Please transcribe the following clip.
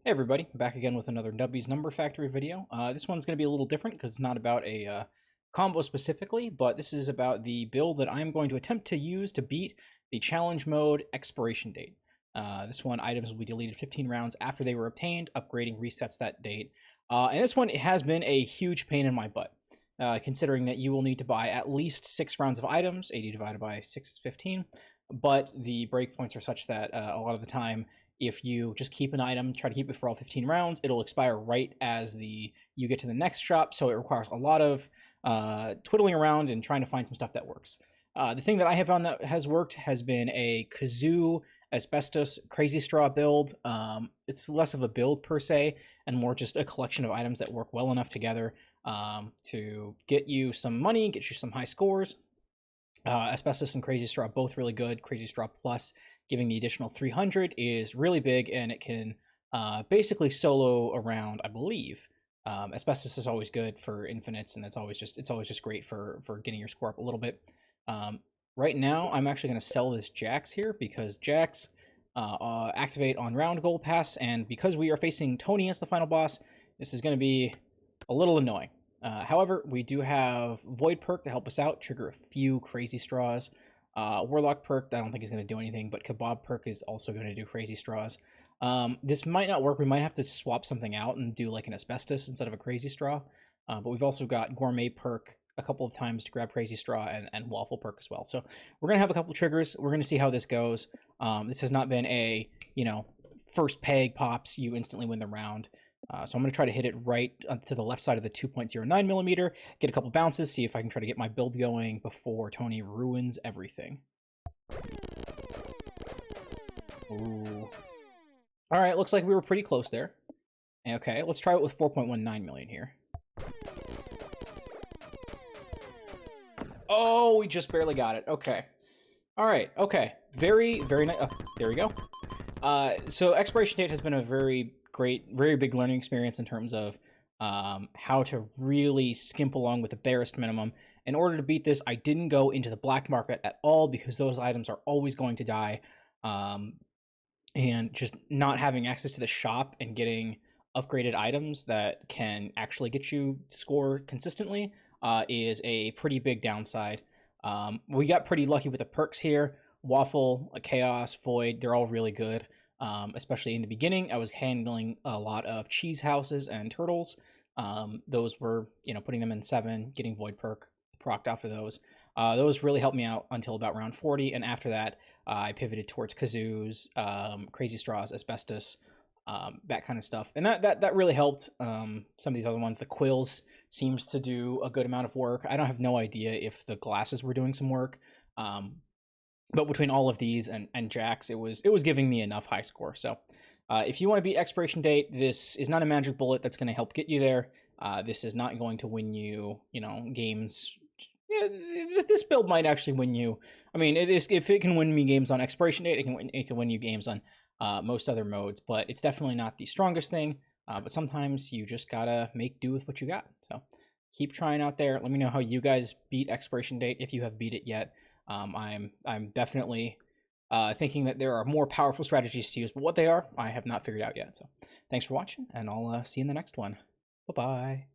Hey everybody, back again with another Nubby's Number Factory video. This one's going to be a little different because it's not about a combo specifically, but this is about the build that I'm going to attempt to use to beat the challenge mode Expiration Date. This one, items will be deleted 15 rounds after they were obtained. Upgrading resets that date. And this one, it has been a huge pain in my butt, considering that you will need to buy at least 6 rounds of items. 80 divided by 6 is 15, but the breakpoints are such that a lot of the time, if you just keep an item, try to keep it for all 15 rounds, it'll expire right as you get to the next shop, so it requires a lot of twiddling around and trying to find some stuff that works. The thing that I have found that has worked has been a kazoo asbestos crazy straw build. It's less of a build per se and more just a collection of items that work well enough together to get you some money, get you some high scores. Asbestos and crazy straw both really good. Crazy straw plus giving the additional 300 is really big, and it can basically solo around, I believe. Asbestos is always good for infinites, and it's always just great for getting your score up a little bit. Right now, I'm actually going to sell this Jax here because Jax activate on round goal pass, and because we are facing Tony as the final boss, this is going to be a little annoying. However, we do have Void perk to help us out, trigger a few crazy straws. Warlock perk, I don't think is going to do anything, but Kebab perk is also going to do crazy straws. This might not work. We might have to swap something out and do like an asbestos instead of a crazy straw. But we've also got Gourmet perk a couple of times to grab crazy straw and waffle perk as well. So we're going to have a couple triggers. We're going to see how this goes. This has not been a, first peg pops, you instantly win the round. So I'm going to try to hit it right to the left side of the 2.09 millimeter, get a couple bounces, see if I can try to get my build going before Tony ruins everything. Ooh. All right, looks like we were pretty close there. Okay, let's try it with 4.19 million here. Oh, we just barely got it. Okay. All right, okay. Very, very nice. Oh, there we go. So Expiration Date has been a very big learning experience in terms of how to really skimp along with the barest minimum. In order to beat this, I didn't go into the black market at all because those items are always going to die. And just not having access to the shop and getting upgraded items that can actually get you score consistently is a pretty big downside. We got pretty lucky with the perks here. Waffle, Chaos, Void, they're all really good. Especially in the beginning, I was handling a lot of cheese houses and turtles. Those were, putting them in 7, getting Void perk procced off of those. Those really helped me out until about round 40, and after that, I pivoted towards kazoos, crazy straws, asbestos, that kind of stuff, and that really helped. Some of these other ones, the quills seems to do a good amount of work. I don't have no idea if the glasses were doing some work. But between all of these and Jax, it was giving me enough high score. So if you want to beat Expiration Date, this is not a magic bullet that's going to help get you there. This is not going to win you, games. Yeah, this build might actually win you. I mean, if it can win me games on Expiration Date, it can win you games on most other modes. But it's definitely not the strongest thing. But sometimes you just gotta make do with what you got. So keep trying out there. Let me know how you guys beat Expiration Date if you have beat it yet. I'm definitely thinking that there are more powerful strategies to use, but what they are, I have not figured out yet. So thanks for watching, and I'll see you in the next one. Bye-bye.